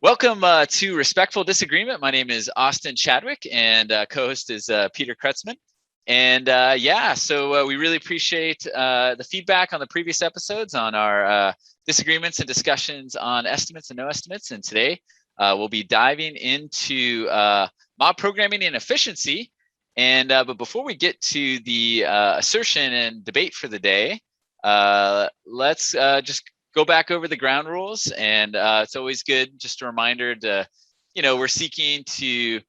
Welcome to Respectful Disagreement. My name is Austin Chadwick, and co-host is Peter Kretzmann. And we really appreciate the feedback on the previous episodes on our disagreements and discussions on estimates and no estimates. And today we'll be diving into mob programming and efficiency. And but before we get to the assertion and debate for the day, let's just go back over the ground rules. And it's always good, just a reminder to, we're seeking to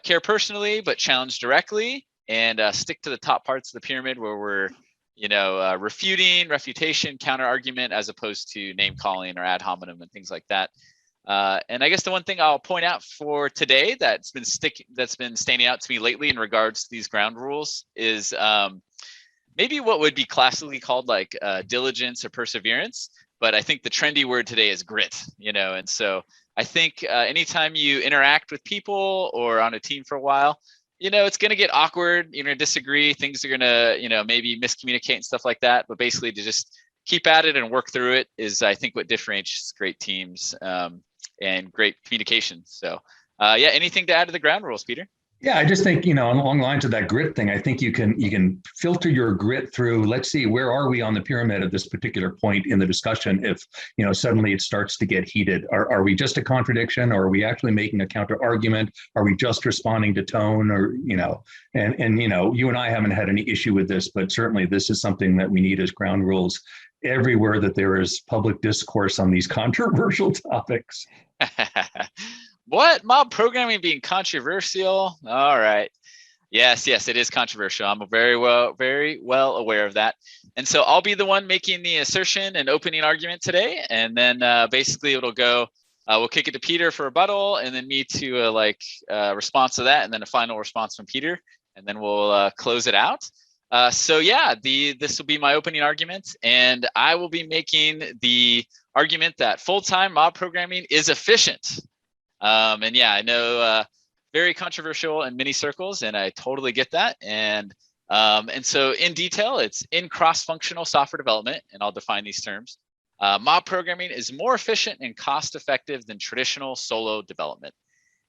care personally, but challenge directly, and stick to the top parts of the pyramid where we're, refutation, counter argument, as opposed to name calling or ad hominem and things like that. And I guess the one thing I'll point out for today that's been standing out to me lately in regards to these ground rules is maybe what would be classically called like diligence or perseverance. But I think the trendy word today is grit, and so I think anytime you interact with people or on a team for a while, it's going to get awkward, you're going to disagree, things are going to, maybe miscommunicate and stuff like that. But basically to just keep at it and work through it is, I think, what differentiates great teams and great communication. So anything to add to the ground rules, Peter? Yeah, I just think, along the lines of that grit thing, I think you can filter your grit through, let's see, where are we on the pyramid at this particular point in the discussion? If, suddenly it starts to get heated, are we just a contradiction, or are we actually making a counter argument? Are we just responding to tone, or, and you and I haven't had any issue with this, but certainly this is something that we need as ground rules everywhere that there is public discourse on these controversial topics. What? Mob programming being controversial? All right. Yes, it is controversial. I'm very well aware of that. And so I'll be the one making the assertion and opening argument today. And then basically it'll go, we'll kick it to Peter for rebuttal, and then me to a response to that, and then a final response from Peter. And then we'll close it out. This will be my opening argument. And I will be making the argument that full-time mob programming is efficient. I know very controversial in many circles, and I totally get that. And so in detail, it's in cross-functional software development, and I'll define these terms. Mob programming is more efficient and cost-effective than traditional solo development.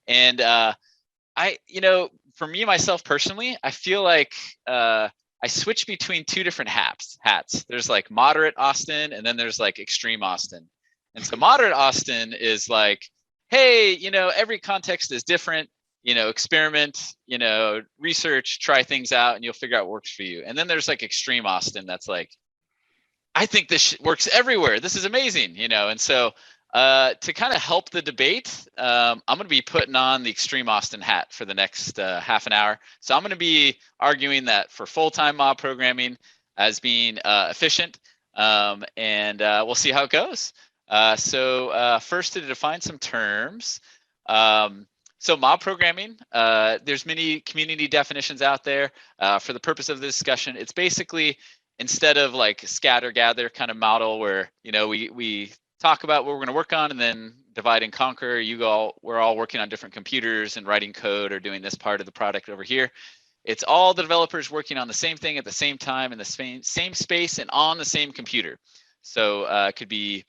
And for me, myself personally, I feel like I switch between two different hats. There's like moderate Austin, and then there's like extreme Austin. And so moderate Austin is like, hey, every context is different, experiment, research, try things out, and you'll figure out what works for you. And then there's like extreme Austin that's like, I think this works everywhere. This is amazing, And so to kind of help the debate, I'm going to be putting on the extreme Austin hat for the next half an hour. So I'm going to be arguing that for full-time mob programming as being efficient, and we'll see how it goes. First, to define some terms. So mob programming, there's many community definitions out there. For the purpose of the discussion, it's basically, instead of like scatter gather kind of model where, we talk about what we're going to work on and then divide and conquer. We're all working on different computers and writing code or doing this part of the product over here. It's all the developers working on the same thing at the same time in the same space and on the same computer. So it could be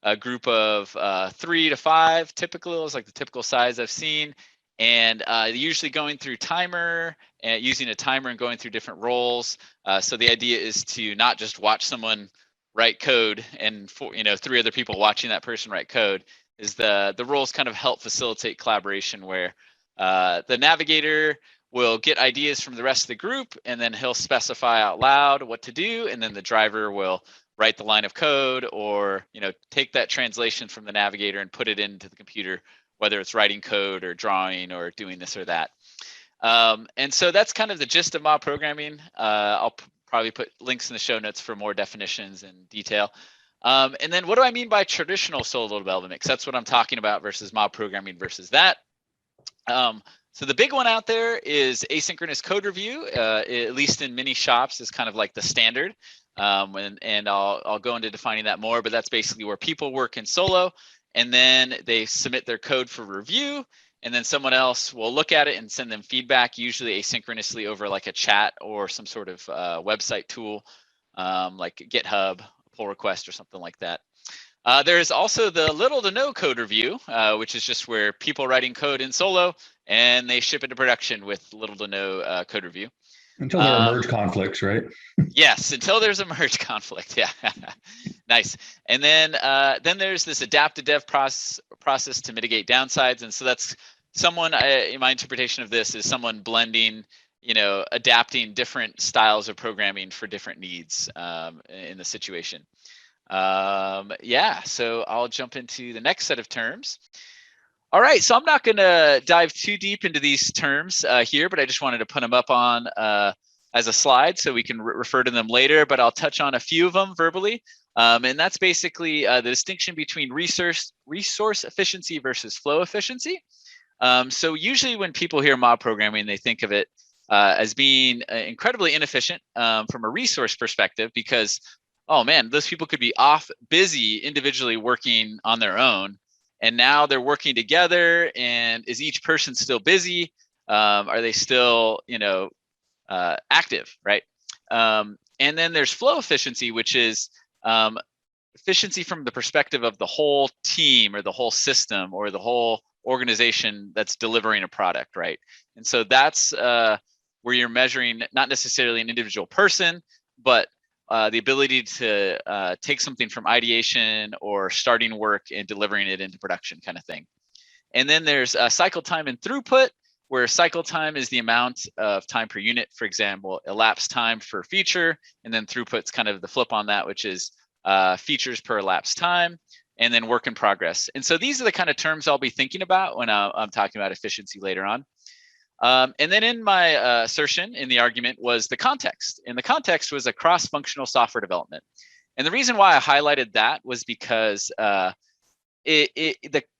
a group of 3 to 5 typical is like the typical size I've seen, and usually going through timer and using a timer and going through different roles. So the idea is to not just watch someone write code and 3 other people watching that person write code. Is the roles kind of help facilitate collaboration, where the navigator will get ideas from the rest of the group, and then he'll specify out loud what to do, and then the driver will write the line of code, or take that translation from the navigator and put it into the computer, whether it's writing code or drawing or doing this or that. And so that's kind of the gist of mob programming. I'll probably put links in the show notes for more definitions and detail. And then what do I mean by traditional solo development? Because that's what I'm talking about versus mob programming versus that. So the big one out there is asynchronous code review, at least in many shops, is kind of like the standard. And I'll go into defining that more, but that's basically where people work in solo, and then they submit their code for review, and then someone else will look at it and send them feedback, usually asynchronously over like a chat or some sort of website tool, like GitHub, pull request or something like that. There's also the little to no code review, which is just where people writing code in solo and they ship it to production with little to no code review. Until there are merge conflicts, right? Yes, until there's a merge conflict. Yeah, nice. And then there's this adaptive dev process to mitigate downsides. And so that's someone, in my interpretation of this, is someone blending, adapting different styles of programming for different needs in the situation. Yeah, so I'll jump into the next set of terms. All right, so I'm not going to dive too deep into these terms here, but I just wanted to put them up on as a slide so we can refer to them later, but I'll touch on a few of them verbally. And that's basically the distinction between resource efficiency versus flow efficiency. So usually when people hear mob programming, they think of it as being incredibly inefficient from a resource perspective because, oh man, those people could be off busy individually working on their own. And now they're working together, and is each person still busy? Are they still, active, right? And then there's flow efficiency, which is efficiency from the perspective of the whole team or the whole system or the whole organization that's delivering a product, right? And so that's where you're measuring not necessarily an individual person, but the ability to take something from ideation or starting work and delivering it into production kind of thing. And then there's cycle time and throughput, where cycle time is the amount of time per unit, for example, elapsed time for feature, and then throughput's kind of the flip on that, which is features per elapsed time, and then work in progress. And so these are the kind of terms I'll be thinking about when I'm talking about efficiency later on. And then in my assertion in the argument was the context. And the context was a cross-functional software development. And the reason why I highlighted that was because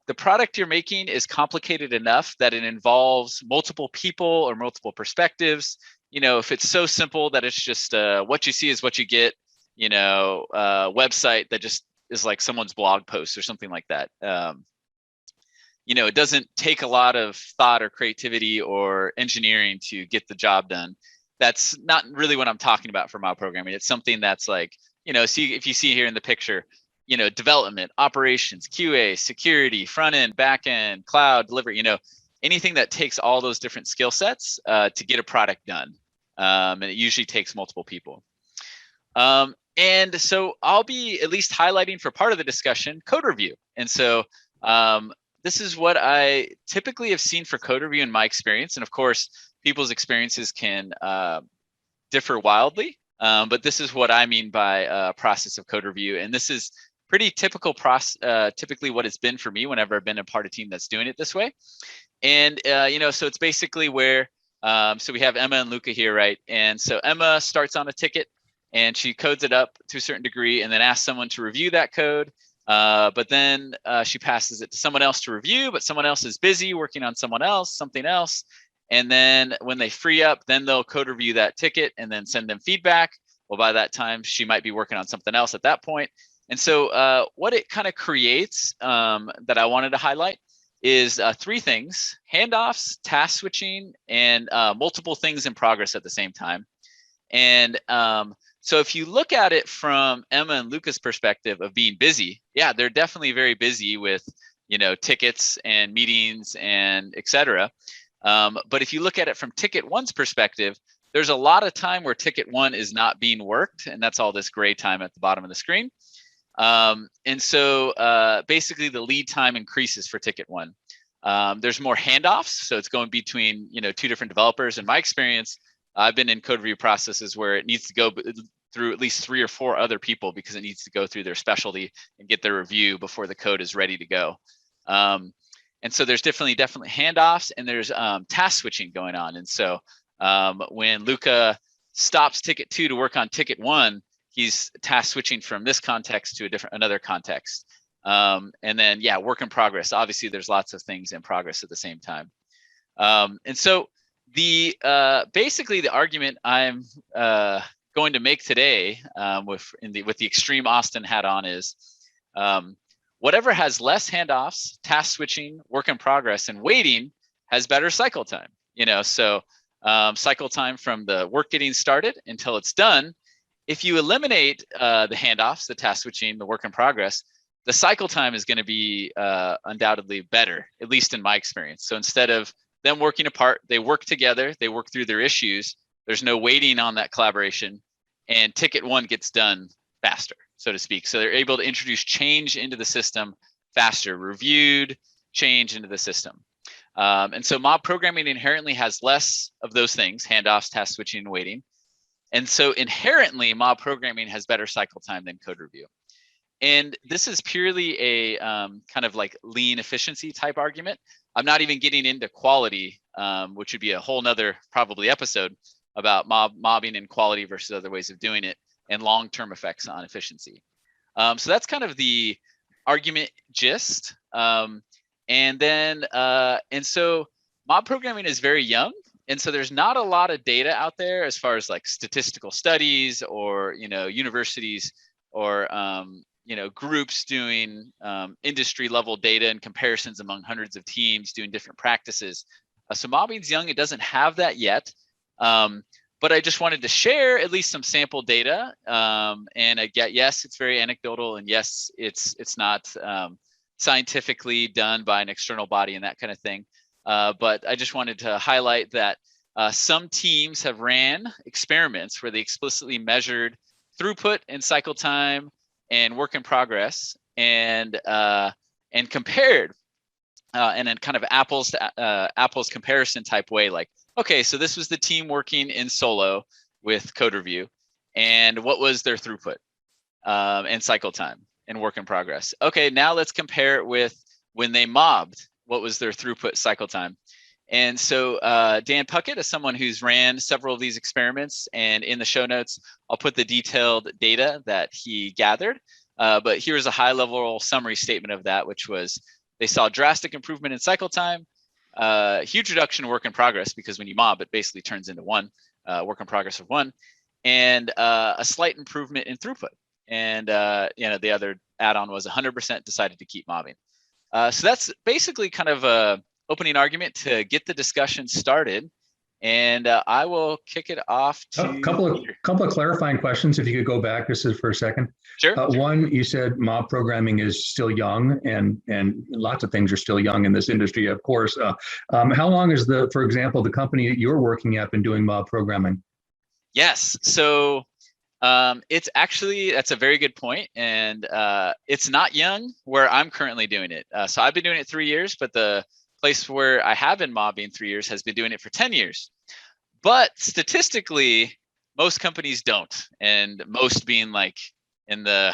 the product you're making is complicated enough that it involves multiple people or multiple perspectives. If it's so simple that it's just what you see is what you get, website that just is like someone's blog post or something like that. It doesn't take a lot of thought or creativity or engineering to get the job done. That's not really what I'm talking about for mob programming. It's something that's like, see if you see here in the picture, development, operations, QA, security, front end, back end, cloud, delivery, anything that takes all those different skill sets to get a product done. And it usually takes multiple people. And so I'll be at least highlighting for part of the discussion code review. And so this is what I typically have seen for code review in my experience. And of course, people's experiences can differ wildly. But this is what I mean by process of code review. And this is pretty typical typically what it's been for me whenever I've been a part of a team that's doing it this way. And, so it's basically where, so we have Emma and Luca here, right? And so Emma starts on a ticket and she codes it up to a certain degree and then asks someone to review that code. But then she passes it to someone else to review, but someone else is busy working on something else. And then when they free up, then they'll code review that ticket and then send them feedback. Well, by that time, she might be working on something else at that point. And so what it kind of creates that I wanted to highlight is three things: handoffs, task switching, and multiple things in progress at the same time. And so if you look at it from Emma and Luca's perspective of being busy, yeah, they're definitely very busy with, tickets and meetings and et cetera. But if you look at it from ticket one's perspective, there's a lot of time where ticket one is not being worked, and that's all this gray time at the bottom of the screen. And so basically the lead time increases for ticket one. There's more handoffs, so it's going between two different developers. In my experience, I've been in code review processes where it needs to go through at least 3 or 4 other people because it needs to go through their specialty and get their review before the code is ready to go. And so there's definitely handoffs, and there's task switching going on. And so when Luca stops ticket 2 to work on ticket 1, he's task switching from this context to another context. And then, yeah, work in progress. Obviously, there's lots of things in progress at the same time. And so the basically the argument I'm going to make today with the extreme Austin hat on is whatever has less handoffs, task switching, work in progress, and waiting has better cycle time. So cycle time from the work getting started until it's done. If you eliminate the handoffs, the task switching, the work in progress, the cycle time is going to be undoubtedly better, at least in my experience. So instead of them working apart, they work together, they work through their issues. There's no waiting on that collaboration, and ticket one gets done faster, so to speak. So they're able to introduce change into the system faster, reviewed change into the system. And so mob programming inherently has less of those things, handoffs, task switching, and waiting. And so inherently, mob programming has better cycle time than code review. And this is purely a kind of like lean efficiency type argument. I'm not even getting into quality, which would be a whole nother probably episode about mobbing and quality versus other ways of doing it and long-term effects on efficiency. So that's kind of the argument gist. And so mob programming is very young. And so there's not a lot of data out there as far as like statistical studies or, universities or, groups doing industry level data and comparisons among hundreds of teams doing different practices. So mobbing's young, it doesn't have that yet. But I just wanted to share at least some sample data. And I get, yes, it's very anecdotal, and yes, it's not scientifically done by an external body and that kind of thing. But I just wanted to highlight that some teams have ran experiments where they explicitly measured throughput and cycle time and work in progress and compared in a kind of apples to apples comparison type way, like, okay, so this was the team working in solo with code review, and what was their throughput and cycle time and work in progress? Okay, now let's compare it with when they mobbed, what was their throughput cycle time? And so Dan Puckett is someone who's ran several of these experiments, and in the show notes, I'll put the detailed data that he gathered. But here's a high level summary statement of that, which was they saw drastic improvement in cycle time, huge reduction in work in progress, because when you mob, it basically turns into one work in progress of one, and a slight improvement in throughput. And the other add-on was 100% decided to keep mobbing. So that's basically kind of a opening argument to get the discussion started. And I will kick it off to a couple of clarifying questions, if you could go back just for a second. Sure. One, you said mob programming is still young, and lots of things are still young in this industry, of course. How long is for example, the company that you're working at been doing mob programming? Yes. So it's actually, that's a very good point. And it's not young where I'm currently doing it. So I've been doing it 3 years, but the place where I have been mobbing 3 years has been doing it for 10 years. But statistically, most companies don't. And most being like in the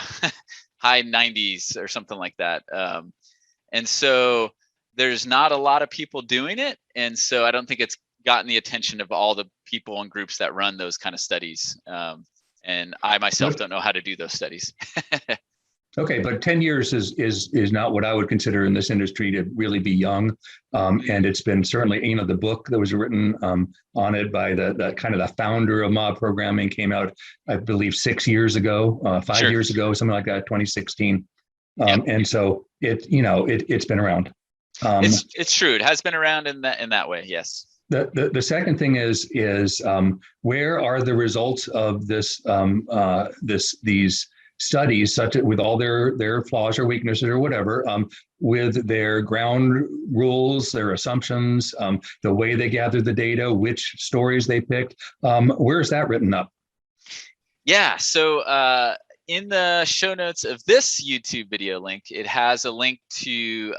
high 90s or something like that. And so there's not a lot of people doing it. And so I don't think it's gotten the attention of all the people and groups that run those kind of studies. And I myself don't know how to do those studies. Okay, but 10 years is not what I would consider in this industry to really be young. And it's been certainly, the book that was written on it by the kind of the founder of mob programming came out, I believe, 6 years ago, 5 Sure. years ago, something like that, 2016. Yep. And so it's been around. It's true. It has been around in that way. Yes. The second thing is where are the results of these studies, such as with all their flaws or weaknesses or whatever, with their ground rules, their assumptions, the way they gathered the data, which stories they picked? Where is that written up? Yeah. So in the show notes of this YouTube video link, it has a link to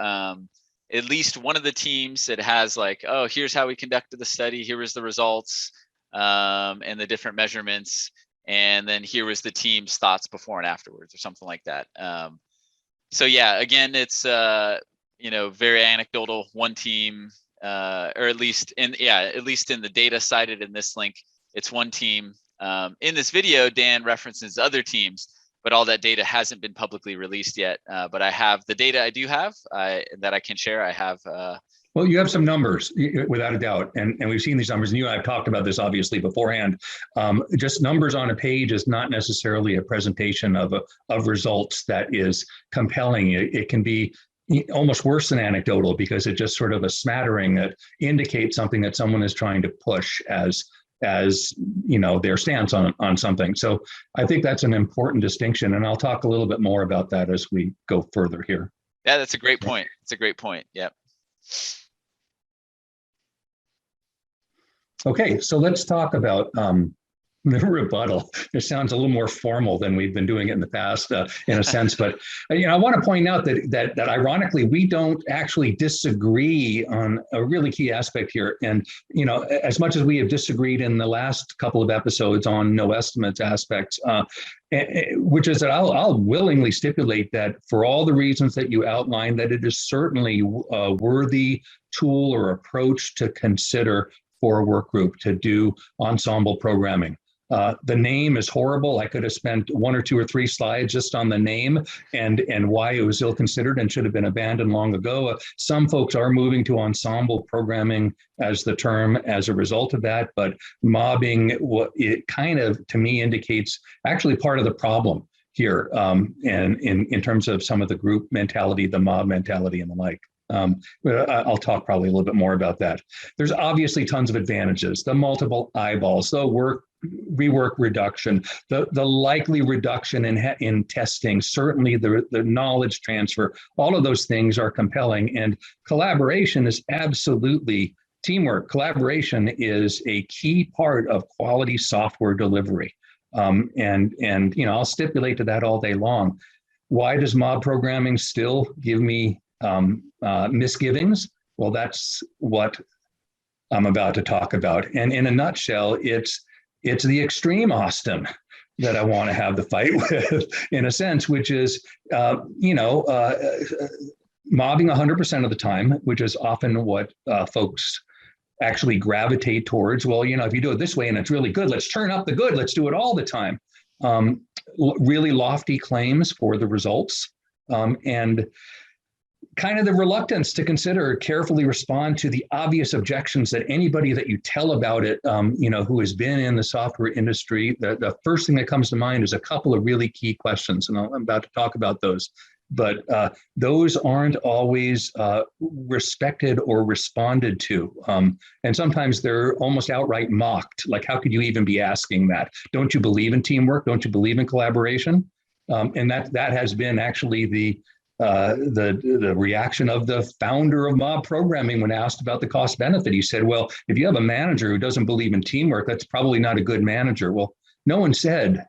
at least one of the teams. It has like, oh, here's how we conducted the study. Here was the results and the different measurements. And then here was the team's thoughts before and afterwards, or something like that. So yeah, again, it's very anecdotal. One team, or at least in the data cited in this link, it's one team. In this video, Dan references other teams, but all that data hasn't been publicly released yet. But I have the data I do have that I can share. I have. Well, you have some numbers, without a doubt, and we've seen these numbers, and you and I have talked about this obviously beforehand. Just numbers on a page is not necessarily a presentation of results that is compelling. It can be almost worse than anecdotal, because it's just sort of a smattering that indicates something that someone is trying to push as as, their stance on something. So I think that's an important distinction, and I'll talk a little bit more about that as we go further here. Yeah, that's a great point. It's a great point. Yep. Okay, so let's talk about the rebuttal. It sounds a little more formal than we've been doing it in the past, in a sense. But I want to point out that ironically, we don't actually disagree on a really key aspect here. And as much as we have disagreed in the last couple of episodes on no estimates aspects, which is that I'll willingly stipulate that for all the reasons that you outlined, that it is certainly a worthy tool or approach to consider for a work group to do ensemble programming. The name is horrible. I could have spent 1 or 2 or 3 slides just on the name and why it was ill-considered and should have been abandoned long ago. Some folks are moving to ensemble programming as the term as a result of that, but mobbing, what it kind of, to me, indicates actually part of the problem here, and in terms of some of the group mentality, the mob mentality and the like. I'll talk probably a little bit more about that. There's obviously tons of advantages: the multiple eyeballs, the rework reduction, the likely reduction in testing, certainly the knowledge transfer. All of those things are compelling, and collaboration is absolutely teamwork. Collaboration is a key part of quality software delivery, and I'll stipulate to that all day long. Why does mob programming still give me misgivings? Well, that's what I'm about to talk about. And in a nutshell, it's the extreme Austin that I want to have the fight with, in a sense, which is, mobbing 100% of the time, which is often what folks actually gravitate towards. Well, if you do it this way and it's really good, let's turn up the good, let's do it all the time. Really lofty claims for the results, and kind of the reluctance to consider, carefully respond to the obvious objections that anybody that you tell about it, who has been in the software industry, the first thing that comes to mind is a couple of really key questions, and I'm about to talk about those. But those aren't always respected or responded to. And sometimes they're almost outright mocked. Like, how could you even be asking that? Don't you believe in teamwork? Don't you believe in collaboration? And that has been actually the reaction of the founder of mob programming when asked about the cost benefit. He said, well, if you have a manager who doesn't believe in teamwork, that's probably not a good manager. Well, no one said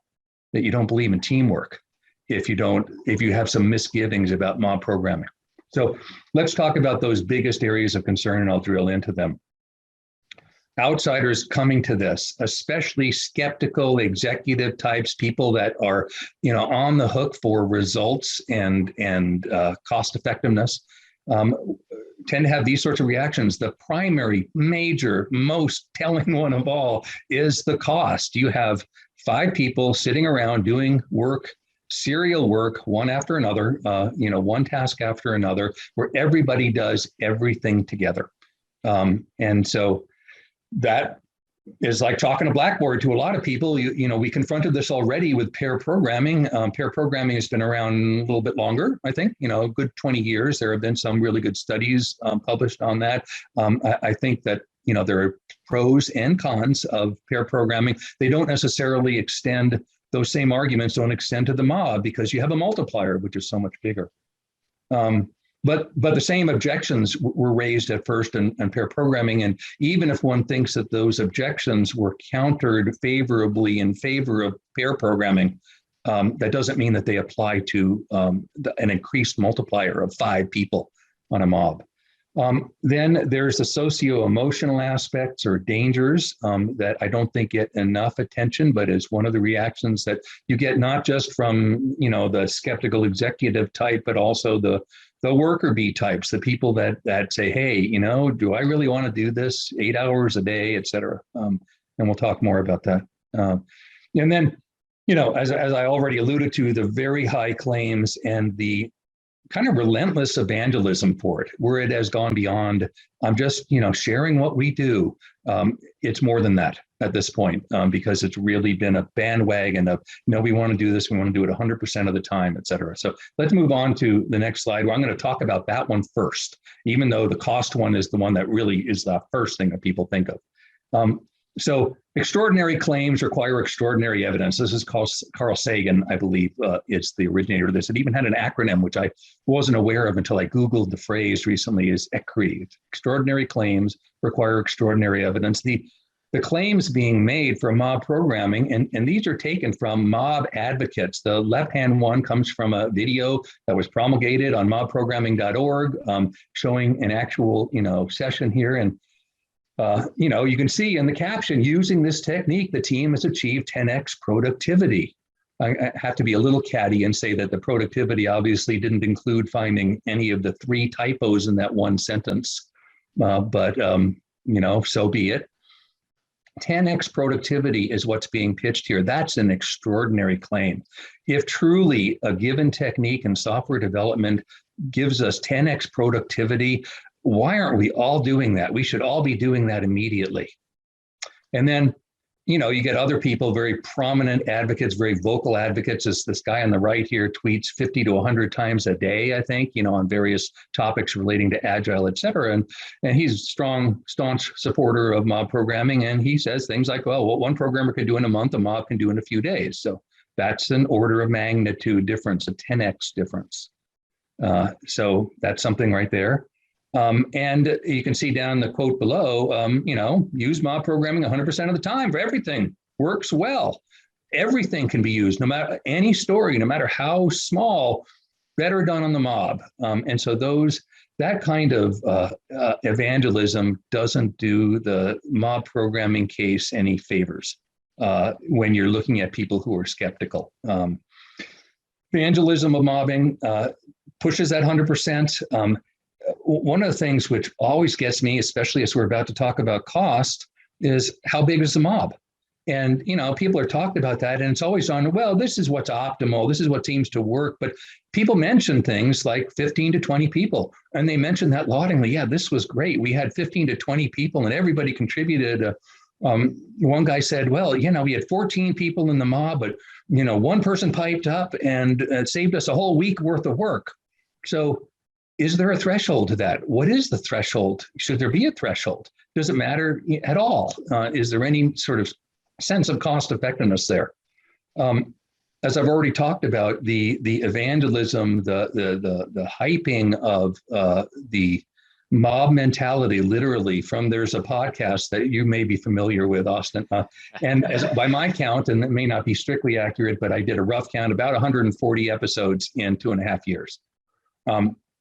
that you don't believe in teamwork if you have some misgivings about mob programming. So let's talk about those biggest areas of concern, and I'll drill into them. Outsiders coming to this, especially skeptical executive types, people that are, on the hook for results and cost effectiveness, tend to have these sorts of reactions. The primary, major, most telling one of all is the cost. You have 5 people sitting around doing work, serial work, one after another, one task after another, where everybody does everything together. And so that is like talking a blackboard to a lot of people. We confronted this already with pair programming. Pair programming has been around a little bit longer, I think, a good 20 years. There have been some really good studies published on that. I think that, there are pros and cons of pair programming. They don't necessarily extend, those same arguments don't extend to the mob because you have a multiplier, which is so much bigger. But the same objections were raised at first in pair programming. And even if one thinks that those objections were countered favorably in favor of pair programming, that doesn't mean that they apply to an increased multiplier of 5 people on a mob. Then there's the socio-emotional aspects or dangers that I don't think get enough attention, but is one of the reactions that you get not just from, the skeptical executive type, but also the worker bee types, the people that say, hey, do I really want to do this 8 hours a day, et cetera? And we'll talk more about that. And then, as I already alluded to, the very high claims and the kind of relentless evangelism for it, where it has gone beyond, I'm just, sharing what we do. It's more than that at this point, because it's really been a bandwagon of, we want to do this, we want to do it 100% of the time, et cetera. So let's move on to the next slide, where I'm going to talk about that one first, even though the cost one is the one that really is the first thing that people think of. So Extraordinary claims require extraordinary evidence. This is Carl Sagan, I believe, is the originator of this. It even had an acronym, which I wasn't aware of until I Googled the phrase recently, is ECRI. Extraordinary claims require extraordinary evidence. The claims being made for mob programming, and these are taken from mob advocates. The left-hand one comes from a video that was promulgated on mobprogramming.org, showing an actual, session here. And you can see in the caption, using this technique, the team has achieved 10x productivity. I have to be a little catty and say that the productivity obviously didn't include finding any of the 3 typos in that one sentence, but so be it. 10x productivity is what's being pitched here. That's an extraordinary claim. If truly a given technique in software development gives us 10x productivity, why aren't we all doing that? We should all be doing that immediately. And then, you get other people, very prominent advocates, very vocal advocates, as this guy on the right here tweets 50 to 100 times a day, I think, on various topics relating to Agile, et cetera. And he's a staunch supporter of mob programming. And he says things like, well, what one programmer could do in a month, a mob can do in a few days. So that's an order of magnitude difference, a 10x difference. So that's something right there. And you can see down the quote below, use mob programming 100% of the time for everything. Works well. Everything can be used, no matter any story, no matter how small, better done on the mob. And so that kind of evangelism doesn't do the mob programming case any favors when you're looking at people who are skeptical. Evangelism of mobbing pushes that 100%. One of the things which always gets me, especially as we're about to talk about cost, is how big is the mob? And, people are talking about that, and it's always on, well, this is what's optimal. This is what seems to work. But people mention things like 15 to 20 people, and they mention that laudingly. Yeah, this was great. We had 15 to 20 people, and everybody contributed. One guy said, well, we had 14 people in the mob, but, one person piped up and saved us a whole week worth of work. So is there a threshold to that? What is the threshold? Should there be a threshold? Does it matter at all? Is there any sort of sense of cost effectiveness there? As I've already talked about, the evangelism, the hyping of the mob mentality, literally there's a podcast that you may be familiar with, Austin. And by my count, and it may not be strictly accurate, but I did a rough count, about 140 episodes in 2.5 years.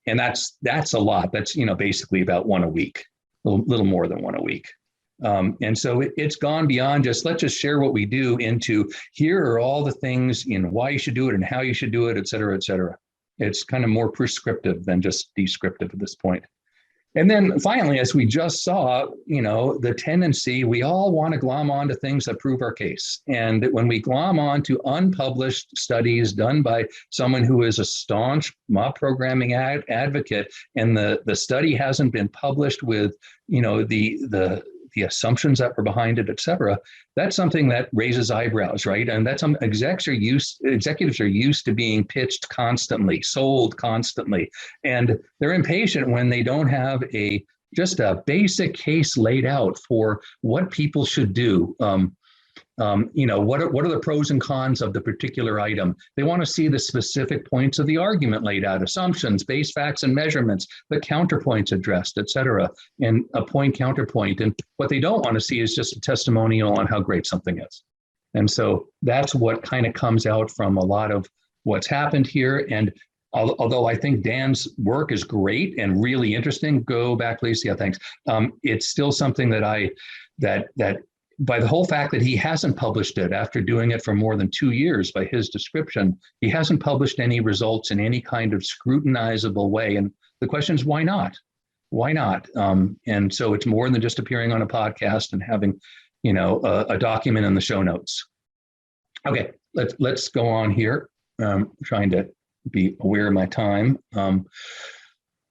And that's a lot. That's, basically about one a week, a little more than one a week. And so it's gone beyond just, let's just share what we do, into here are all the things in why you should do it and how you should do it, et cetera, et cetera. It's kind of more prescriptive than just descriptive at this point. And then finally, as we just saw, the tendency, we all want to glom on to things that prove our case. And when we glom on to unpublished studies done by someone who is a staunch mob programming advocate, and the study hasn't been published with, the assumptions that were behind it, et cetera, that's something that raises eyebrows, right? And that's executives are used to being pitched constantly, sold constantly, and they're impatient when they don't have just a basic case laid out for what people should do. What are the pros and cons of the particular item? They want to see the specific points of the argument laid out, assumptions, base facts and measurements, the counterpoints addressed, et cetera, and a point counterpoint. And what they don't want to see is just a testimonial on how great something is. And so that's what kind of comes out from a lot of what's happened here. And although I think Dan's work is great and really interesting, go back, please. Yeah, thanks. It's still something that by the whole fact that he hasn't published it after doing it for more than 2 years, by his description, he hasn't published any results in any kind of scrutinizable way. And the question is, why not? Why not? And so it's more than just appearing on a podcast and having, a document in the show notes. Okay, let's go on here. Trying to be aware of my time.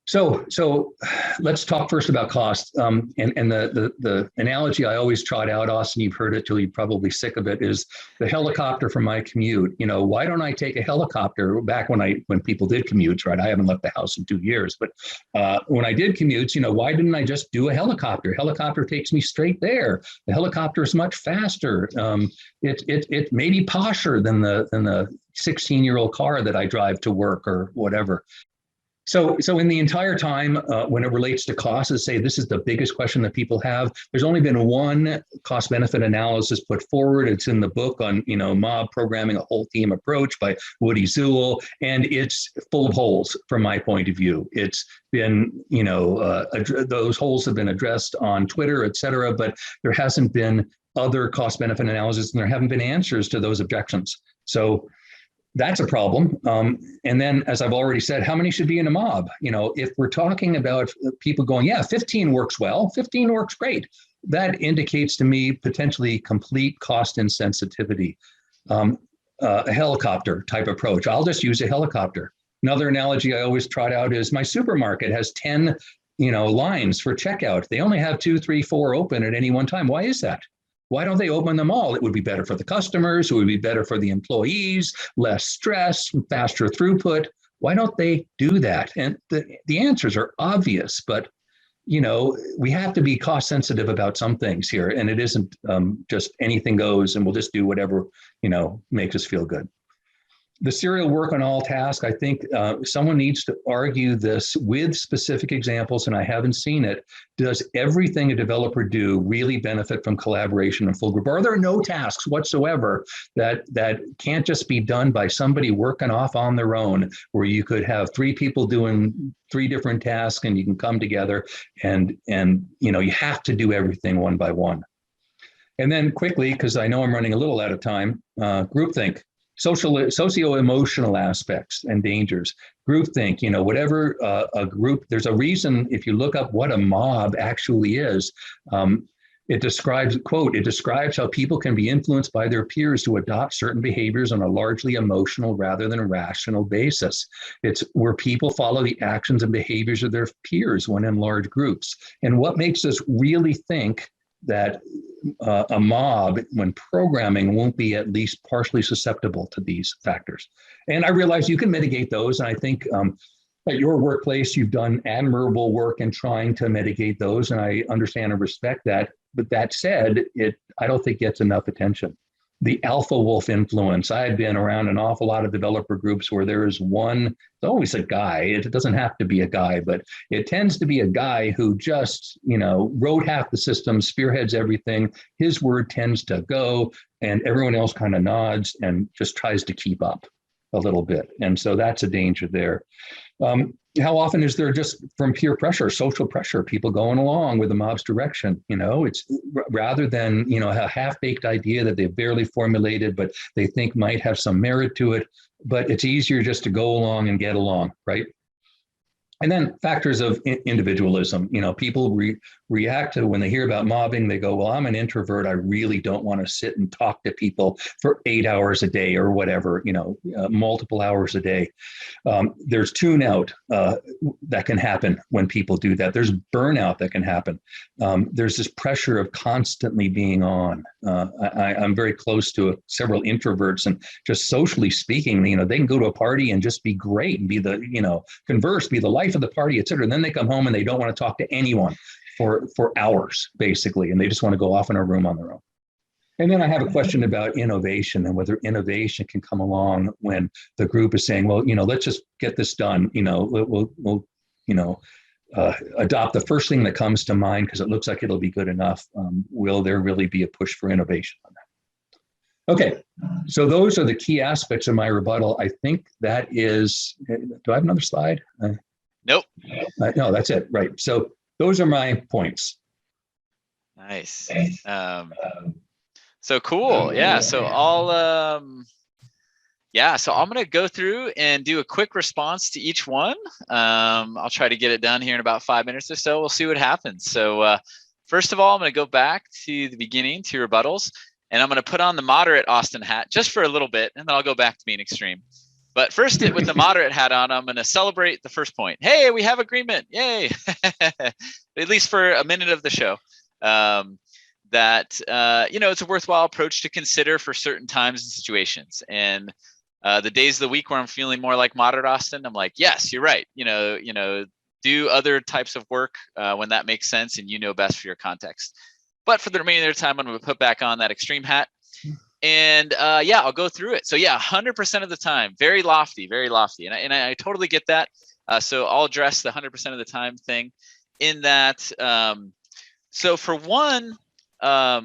So let's talk first about cost. And the analogy I always trot out, Austin, you've heard it till you're probably sick of it, is the helicopter for my commute. Why don't I take a helicopter back when people did commutes, right? I haven't left the house in 2 years, but when I did commutes, why didn't I just do a helicopter? Helicopter takes me straight there. The helicopter is much faster. It may be posher than the 16-year-old car that I drive to work or whatever. So in the entire time, when it relates to costs, let's say this is the biggest question that people have. There's only been one cost-benefit analysis put forward. It's in the book on, mob programming, a whole team approach by Woody Zuell, and it's full of holes from my point of view. It's been, those holes have been addressed on Twitter, et cetera, but there hasn't been other cost-benefit analysis, and there haven't been answers to those objections. So that's a problem. And then, as I've already said, how many should be in a mob? If we're talking about people going, yeah, 15 works well, 15 works great, that indicates to me potentially complete cost insensitivity. A helicopter type approach. I'll just use a helicopter. Another analogy I always trot out is my supermarket has 10, lines for checkout. They only have 2, 3, 4 open at any one time. Why is that? Why don't they open them all? It would be better for the customers. It would be better for the employees, less stress, faster throughput. Why don't they do that? And the answers are obvious, but we have to be cost sensitive about some things here. And it isn't just anything goes and we'll just do whatever, makes us feel good. The serial work on all tasks, I think someone needs to argue this with specific examples, and I haven't seen it. Does everything a developer do really benefit from collaboration and full group? Are there no tasks whatsoever that can't just be done by somebody working off on their own, where you could have 3 people doing 3 different tasks and you can come together and you have to do everything one by one? And then quickly, because I know I'm running a little out of time, groupthink. Socio-emotional aspects and dangers. Groupthink, whatever a group, there's a reason if you look up what a mob actually is, it describes, quote, it describes how people can be influenced by their peers to adopt certain behaviors on a largely emotional rather than rational basis. It's where people follow the actions and behaviors of their peers when in large groups. And what makes us really think that a mob, when programming, won't be at least partially susceptible to these factors. And I realize you can mitigate those. And I think at your workplace, you've done admirable work in trying to mitigate those. And I understand and respect that. But that said, I don't think gets enough attention. The alpha wolf influence. I've been around an awful lot of developer groups where there is one, it's always a guy. It doesn't have to be a guy, but it tends to be a guy who just, wrote half the system, spearheads everything. His word tends to go, and everyone else kind of nods and just tries to keep up a little bit. And so that's a danger there. How often is there just from peer pressure, social pressure, people going along with the mob's direction? It's rather than, a half-baked idea that they've barely formulated, but they think might have some merit to it, but it's easier just to go along and get along, right? And then factors of individualism. People react to when they hear about mobbing, they go, well, I'm an introvert. I really don't want to sit and talk to people for 8 hours a day or whatever, multiple hours a day. There's tune out that can happen when people do that. There's burnout that can happen. There's this pressure of constantly being on. I'm very close to several introverts, and just socially speaking, they can go to a party and just be great and be the, converse, be the life of the party, et cetera. And then they come home and they don't want to talk to anyone for hours, basically, and they just want to go off in a room on their own. And then I have a question about innovation and whether innovation can come along when the group is saying, well, let's just get this done. We'll adopt the first thing that comes to mind because it looks like it'll be good enough. Will there really be a push for innovation on that? Okay, so those are the key aspects of my rebuttal. I think that is, do I have another slide? Nope. No, that's it, right. So those are my points. Nice. So cool. Yeah. So I'm going to go through and do a quick response to each one. I'll try to get it done here in about 5 minutes or so. We'll see what happens. So first of all, I'm going to go back to the beginning, to rebuttals, and I'm going to put on the moderate Austin hat just for a little bit, and then I'll go back to being extreme. But first, with the moderate hat on, I'm going to celebrate the first point. Hey, we have agreement. Yay. At least for a minute of the show. That it's a worthwhile approach to consider for certain times and situations. And the days of the week where I'm feeling more like moderate Austin, I'm like, yes, you're right. Do other types of work when that makes sense and best for your context. But for the remainder of the time, I'm going to put back on that extreme hat. And I'll go through it. So 100% of the time, very lofty. And I totally get that. So I'll address the 100% of the time thing in that. So for one, I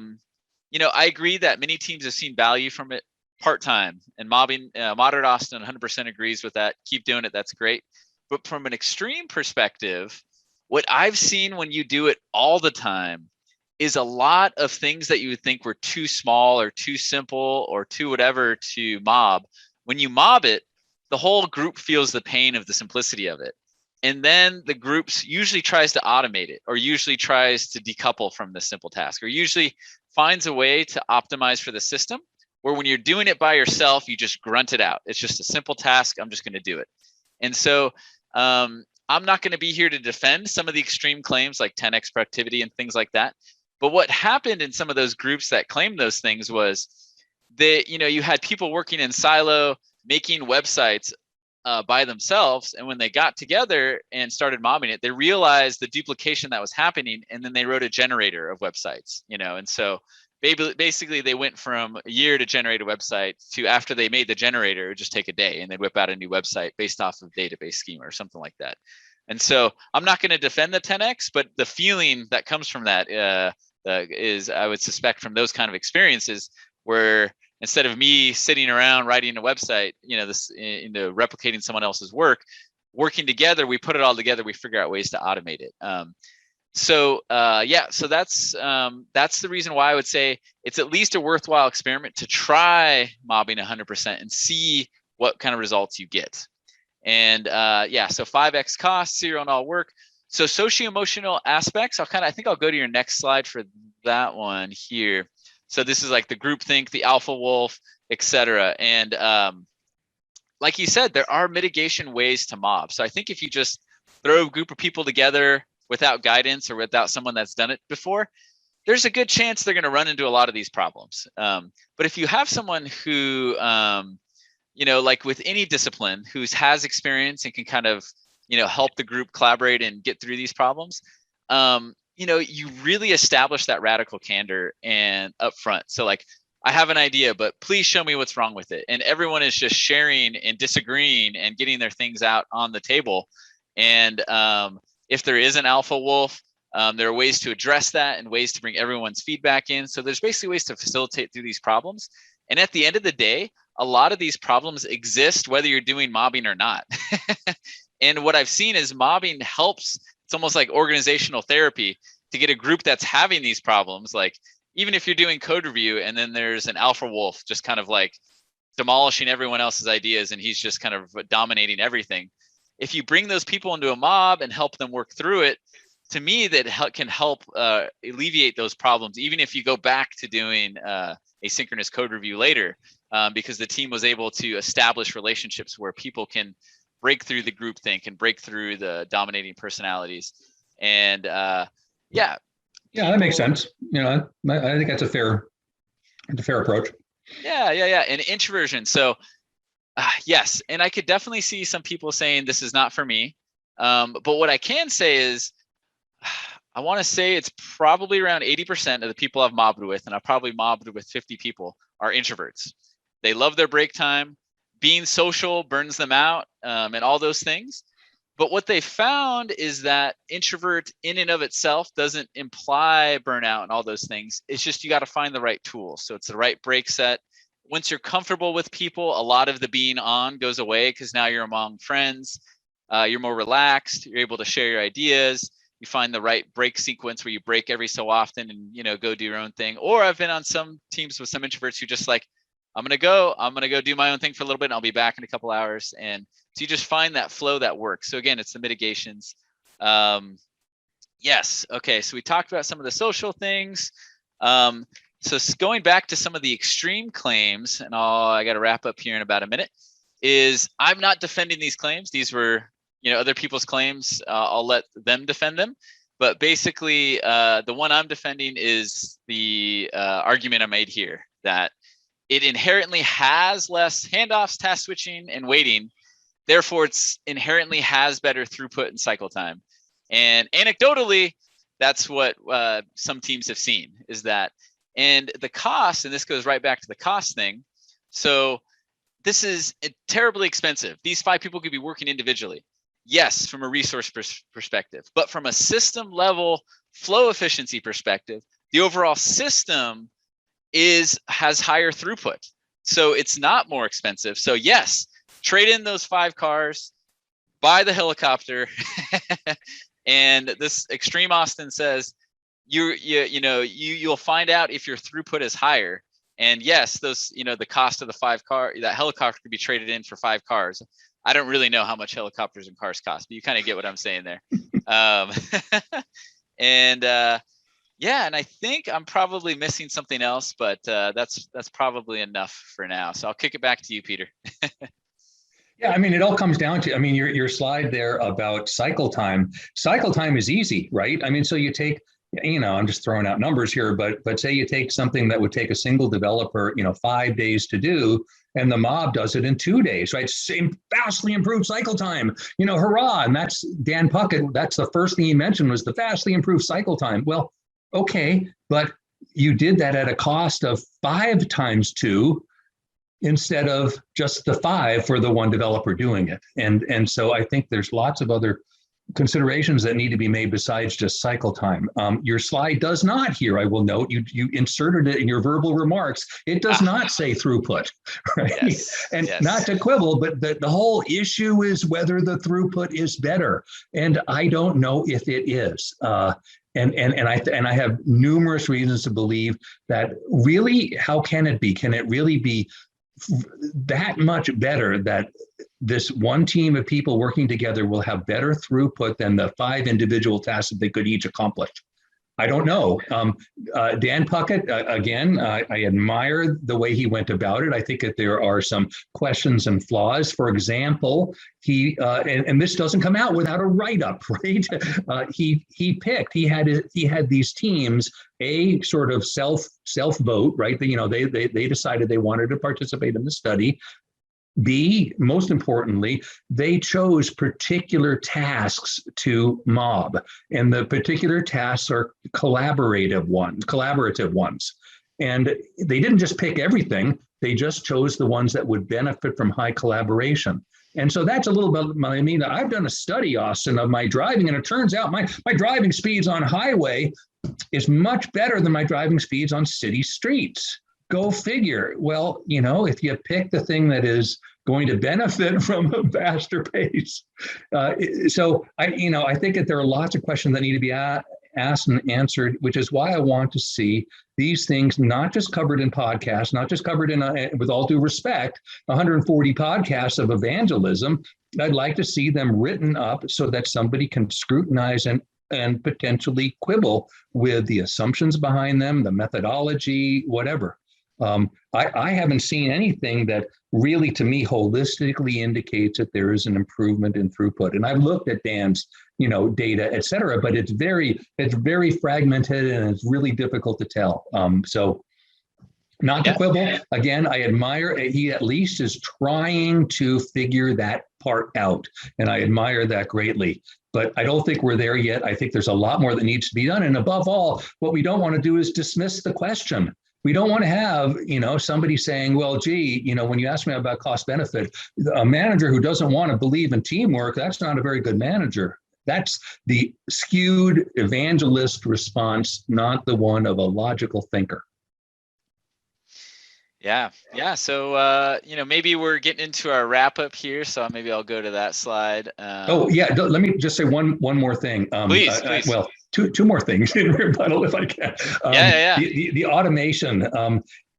agree that many teams have seen value from it part-time, and mobbing, moderate Austin 100% agrees with that. Keep doing it. That's great. But from an extreme perspective, what I've seen when you do it all the time is a lot of things that you would think were too small or too simple or too whatever to mob. When you mob it, the whole group feels the pain of the simplicity of it. And then the groups usually tries to automate it, or usually tries to decouple from the simple task, or usually finds a way to optimize for the system, where when you're doing it by yourself, you just grunt it out. It's just a simple task. I'm just going to do it. And so I'm not going to be here to defend some of the extreme claims like 10x productivity and things like that. But what happened in some of those groups that claimed those things was that, you had people working in silo, making websites by themselves. And when they got together and started mobbing it, they realized the duplication that was happening. And then they wrote a generator of websites, and so basically they went from a year to generate a website to, after they made the generator, it would just take a day and they'd whip out a new website based off of database schema or something like that. And so I'm not going to defend the 10x, but the feeling that comes from that is, I would suspect, from those kind of experiences where instead of me sitting around writing a website, replicating someone else's work, working together, we put it all together, we figure out ways to automate it. So that's the reason why I would say it's at least a worthwhile experiment to try mobbing 100% and see what kind of results you get. And so 5x cost, 0 on all work. So socio-emotional aspects, I think I'll go to your next slide for that one here. So this is like the groupthink, the alpha wolf, etc. And like you said, there are mitigation ways to mob. So I think if you just throw a group of people together without guidance or without someone that's done it before, there's a good chance they're going to run into a lot of these problems. But if you have someone who, like with any discipline, who has experience and can kind of, help the group collaborate and get through these problems, you really establish that radical candor and upfront. So like, I have an idea, but please show me what's wrong with it. And everyone is just sharing and disagreeing and getting their things out on the table. And if there is an alpha wolf, there are ways to address that and ways to bring everyone's feedback in. So there's basically ways to facilitate through these problems. And at the end of the day, a lot of these problems exist whether you're doing mobbing or not. And what I've seen is mobbing helps. It's almost like organizational therapy to get a group that's having these problems. Like, even if you're doing code review and then there's an alpha wolf just kind of like demolishing everyone else's ideas and he's just kind of dominating everything. If you bring those people into a mob and help them work through it, to me, that can help alleviate those problems, even if you go back to doing asynchronous code review later, because the team was able to establish relationships where people can break through the groupthink and break through the dominating personalities. And that makes sense. I think that's a fair approach. Yeah. And introversion. So yes, and I could definitely see some people saying this is not for me. But what I can say is, I want to say it's probably around 80% of the people I've mobbed with, and I've probably mobbed with 50 people, are introverts. They love their break time. Being social burns them out, and all those things. But what they found is that introvert in and of itself doesn't imply burnout and all those things. It's just you got to find the right tools. So it's the right break set. Once you're comfortable with people, a lot of the being on goes away because now you're among friends. You're more relaxed. You're able to share your ideas. You find the right break sequence where you break every so often and go do your own thing. Or I've been on some teams with some introverts who just like, I'm gonna go do my own thing for a little bit and I'll be back in a couple hours. And so you just find that flow that works. So again, it's the mitigations. Yes. Okay. So we talked about some of the social things. So going back to some of the extreme claims, and I got to wrap up here in about a minute, is I'm not defending these claims. These were, other people's claims. I'll let them defend them. But basically, the one I'm defending is the argument I made here, that it inherently has less handoffs, task switching, and waiting. Therefore, it's inherently has better throughput and cycle time. And anecdotally, that's what some teams have seen, is that. And the cost, and this goes right back to the cost thing. So this is terribly expensive. These 5 people could be working individually. Yes, from a resource perspective, but from a system level flow efficiency perspective, the overall system has higher throughput. So it's not more expensive. So yes, trade in those 5 cars, buy the helicopter. And this extreme Austin says, you'll find out if your throughput is higher. And yes, those, the cost of the 5 car, that helicopter could be traded in for 5 cars. I don't really know how much helicopters and cars cost, but you kind of get what I'm saying there. And I think I'm probably missing something else, but that's probably enough for now. So I'll kick it back to you, Peter. Yeah, I mean, it all comes down to, your slide there about cycle time. Cycle time is easy, right? I mean, so you take, I'm just throwing out numbers here, but say you take something that would take a single developer, 5 days to do, and the mob does it in 2 days, right? Same vastly improved cycle time, hurrah. And that's Dan Puckett. That's the first thing he mentioned, was the vastly improved cycle time. Well, okay, but you did that at a cost of 5 times 2 instead of just the 5 for the one developer doing it. And so I think there's lots of other considerations that need to be made besides just cycle time. Your slide does not here, I will note, you inserted it in your verbal remarks. It does not say throughput, right? Yes, and yes. Not to quibble, but the whole issue is whether the throughput is better. And I don't know if it is. And I have numerous reasons to believe that really, how can it be? Can it really be that much better that this one team of people working together will have better throughput than the 5 individual tasks that they could each accomplish? I don't know. Dan Puckett, again, I admire the way he went about it. I think that there are some questions and flaws. For example, he and this doesn't come out without a write-up, right? He had these teams, a sort of self vote, right? They decided they wanted to participate in the study. B, most importantly, they chose particular tasks to mob, and the particular tasks are collaborative ones. And they didn't just pick everything, they just chose the ones that would benefit from high collaboration. And so that's a little bit, I've done a study, Austin, of my driving, and it turns out my driving speeds on highway is much better than my driving speeds on city streets. Go figure. Well, if you pick the thing that is going to benefit from a faster pace. So I think that there are lots of questions that need to be asked and answered, which is why I want to see these things not just covered in podcasts, not just covered in, with all due respect, 140 podcasts of evangelism. I'd like to see them written up so that somebody can scrutinize and potentially quibble with the assumptions behind them, the methodology, whatever. I haven't seen anything that really, to me, holistically indicates that there is an improvement in throughput. And I've looked at Dan's, data, et cetera, but it's very fragmented and it's really difficult to tell. So not to quibble, again, I admire, he at least is trying to figure that part out. And I admire that greatly. But I don't think we're there yet. I think there's a lot more that needs to be done. And above all, what we don't want to do is dismiss the question. We don't want to have, somebody saying, well, gee, when you ask me about cost benefit, a manager who doesn't want to believe in teamwork, that's not a very good manager. That's the skewed evangelist response, not the one of a logical thinker. Yeah. So, maybe we're getting into our wrap up here. So maybe I'll go to that slide. Let me just say one more thing. Please. Two more things in rebuttal, if I can. The automation.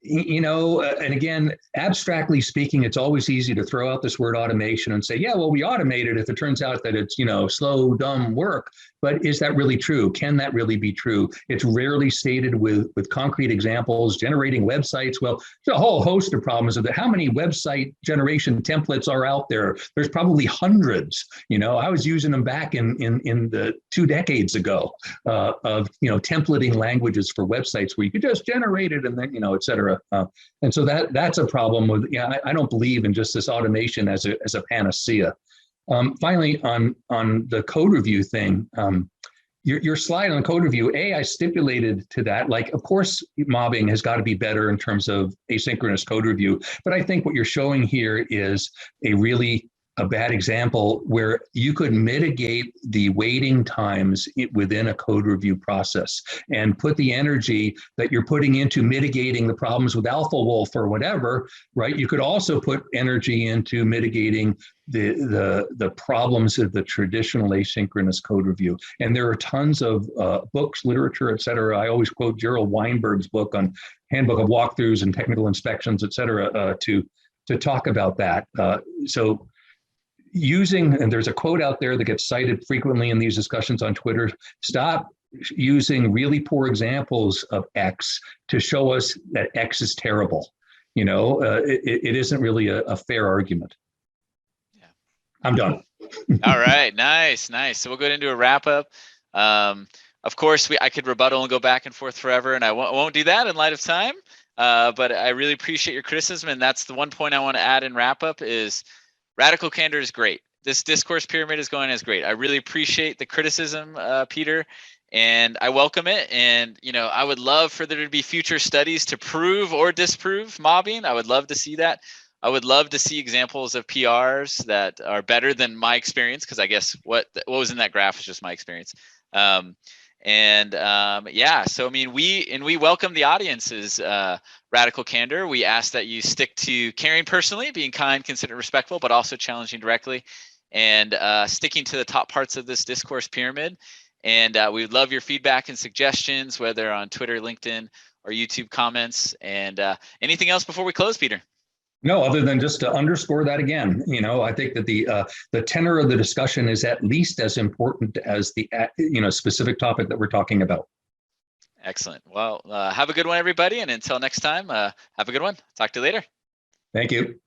And again, abstractly speaking, it's always easy to throw out this word automation and say, yeah, well, we automate it if it turns out that it's, slow, dumb work. But is that really true? Can that really be true? It's rarely stated with concrete examples. Generating websites, well, there's a whole host of problems with it. How many website generation templates are out there? There's probably hundreds. I was using them back in the 2 decades ago of templating languages for websites where you could just generate it and then et cetera. And so that's a problem with. I don't believe in just this automation as a panacea. Finally, on the code review thing, your slide on code review, I stipulated to that, like, of course, mobbing has got to be better in terms of asynchronous code review. But I think what you're showing here is a bad example where you could mitigate the waiting times within a code review process and put the energy that you're putting into mitigating the problems with Alpha Wolf or whatever, right? You could also put energy into mitigating the problems of the traditional asynchronous code review. And there are tons of books, literature, et cetera. I always quote Gerald Weinberg's book on Handbook of Walkthroughs and Technical Inspections, et cetera, to talk about that. And there's a quote out there that gets cited frequently in these discussions on Twitter: stop using really poor examples of X to show us that X is terrible. It isn't really a fair argument. Yeah. I'm done. All right, nice. So we'll go into a wrap up. Of course, I could rebuttal and go back and forth forever, and I won't do that in light of time. But I really appreciate your criticism, and that's the one point I want to add in wrap up is radical candor is great. This discourse pyramid is going as great. I really appreciate the criticism, Peter, and I welcome it. And, I would love for there to be future studies to prove or disprove mobbing. I would love to see that. I would love to see examples of PRs that are better than my experience, because I guess what was in that graph is just my experience. So, we welcome the audience's radical candor. We ask that you stick to caring personally, being kind, considerate, respectful, but also challenging directly, and sticking to the top parts of this discourse pyramid. And we would love your feedback and suggestions, whether on Twitter, LinkedIn, or YouTube comments. And anything else before we close, Peter? No, other than just to underscore that again, I think that the tenor of the discussion is at least as important as the specific topic that we're talking about. Excellent. Well, have a good one, everybody. And until next time, have a good one. Talk to you later. Thank you.